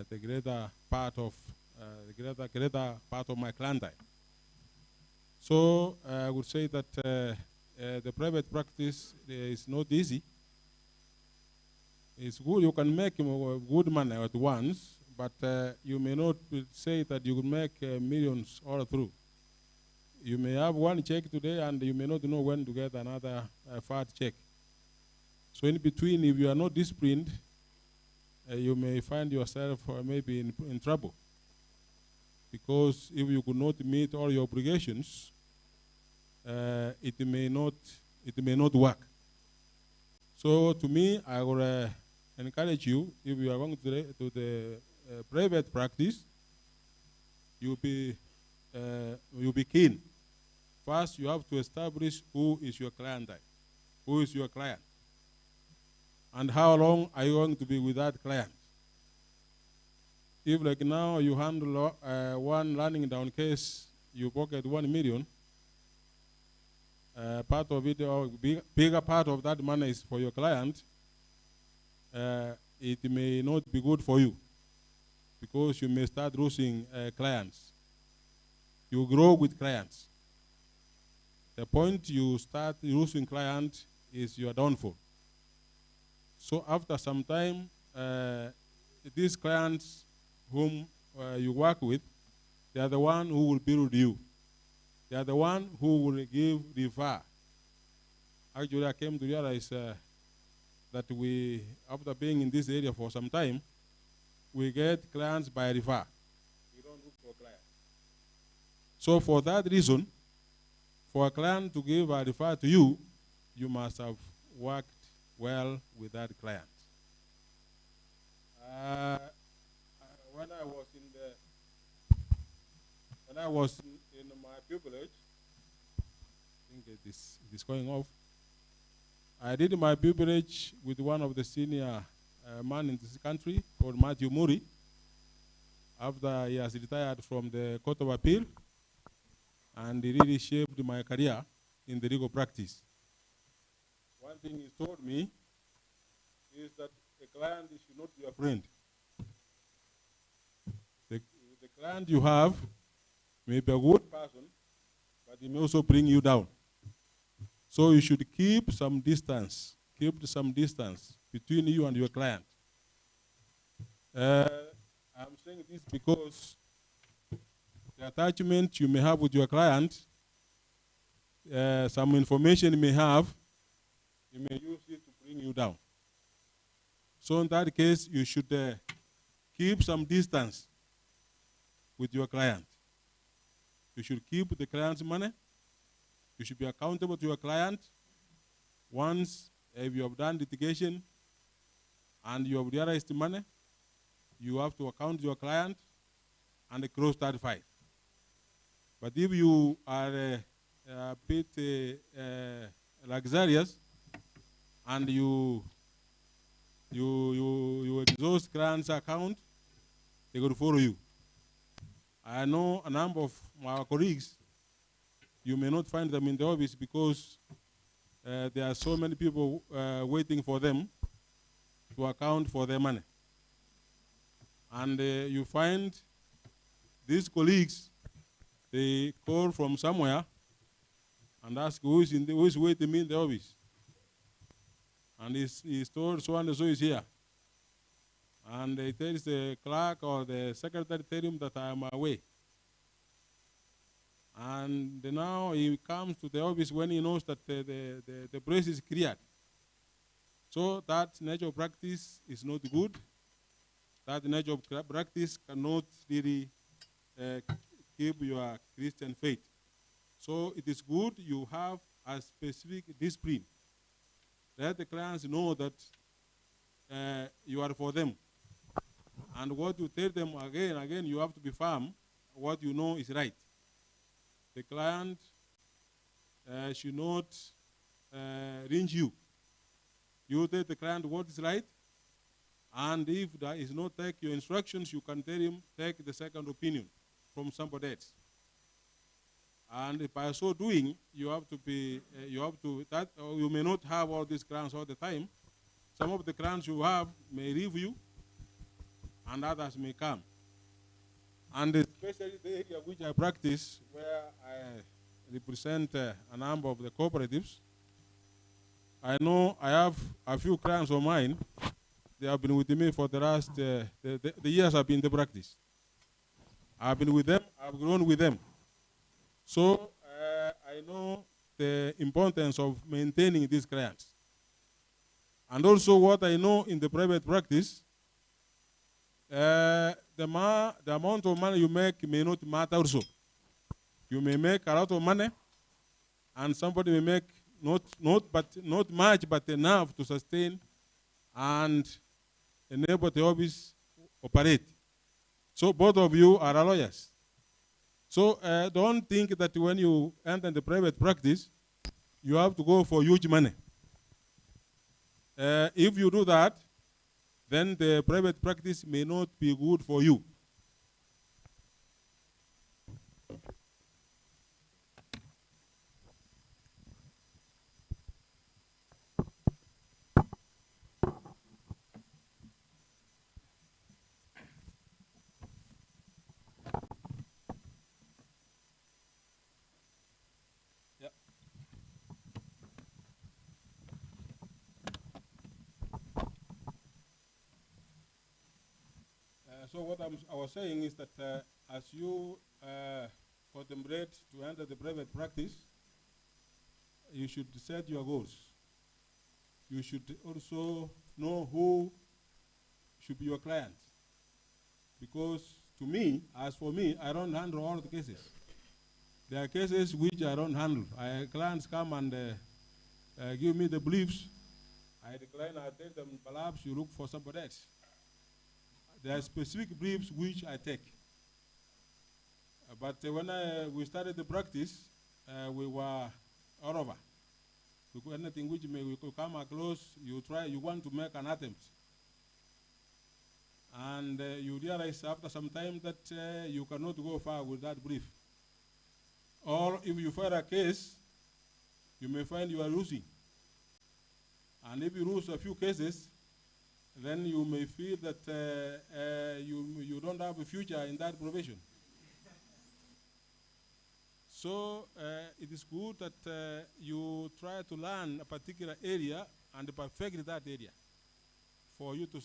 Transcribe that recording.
the greater part of the greater part of my clientele. So I would say that the private practice is not easy. It's good you can make good money at once, but you may not say that you will make millions all through. You may have one check today, and you may not know when to get another fat check. So in between, if you are not disciplined, you may find yourself maybe in trouble. Because if you could not meet all your obligations, it may not work. So to me, I would encourage you, if you are going to the private practice, you'll be keen. First, you have to establish who is your client, who is your client, and how long are you going to be with that client. If like now you handle one running down case, you pocket 1 million, part of it, or bigger part of that money is for your client, it may not be good for you because you may start losing clients. You grow with clients. The point you start losing clients is your downfall. So after some time, these clients whom you work with, they are the one who will build you. They are the one who will refer. Actually, I came to realize that we, after being in this area for some time, we get clients by refer. We don't look for clients. So for that reason, for a client to give a refer to you, you must have worked well with that client. When I was in my pupillage, I think it is going off. I did my pupillage with one of the senior men in this country called Matthew Murray. After he has retired from the Court of Appeal, and he really shaped my career in the legal practice. One thing he told me is that a client should not be a friend. The client you have may be a good person, but he may also bring you down. So you should keep some distance between you and your client. I'm saying this because the attachment you may have with your client, some information you may have, you may use it to bring you down. So in that case, you should keep some distance with your client. You should keep the client's money. You should be accountable to your client. Once if you have done litigation and you have realized the money, you have to account to your client and close that file. But if you are a bit luxurious and you exhaust client's account, they will follow you. I know a number of my colleagues, you may not find them in the office because there are so many people waiting for them to account for their money. And you find these colleagues, they call from somewhere and ask who is waiting me in the office. And he's told so and so is here. And he tells the clerk or the secretary, tell him that I am away. And now he comes to the office when he knows that the place is cleared. So that nature of practice is not good. That nature of practice cannot really keep your Christian faith. So it is good you have a specific discipline. Let the clients know that you are for them. And what you tell them again, you have to be firm. What you know is right. The client should not ringe you. You tell the client what is right, and if that is not take your instructions, you can tell him take the second opinion from somebody else. And by so doing, you have to be, you may not have all these clients all the time. Some of the clients you have may leave you, and others may come. And especially the area which I practice, where I represent a number of the cooperatives, I know I have a few clients of mine. They have been with me for the last, the years I've been in the practice. I've been with them, I've grown with them. So I know the importance of maintaining these clients. And also what I know in the private practice, the amount of money you make may not matter also. You may make a lot of money, and somebody may make not much, but enough to sustain and enable the office operate. So both of you are lawyers. So don't think that when you enter the private practice, you have to go for huge money. If you do that, then the private practice may not be good for you. So what I was saying is that as you contemplate to enter the private practice, you should set your goals. You should also know who should be your client. Because to me, as for me, I don't handle all the cases. There are cases which I don't handle. Clients come and give me the briefs. I decline, I tell them, perhaps you look for somebody else. There are specific briefs which I take. But when we started the practice, we were all over. Because anything which we could come across, you want to make an attempt. And you realize after some time that you cannot go far with that brief. Or if you find a case, you may find you are losing. And if you lose a few cases, then you may feel that you don't have a future in that profession. So it is good that you try to learn a particular area and perfect that area for you to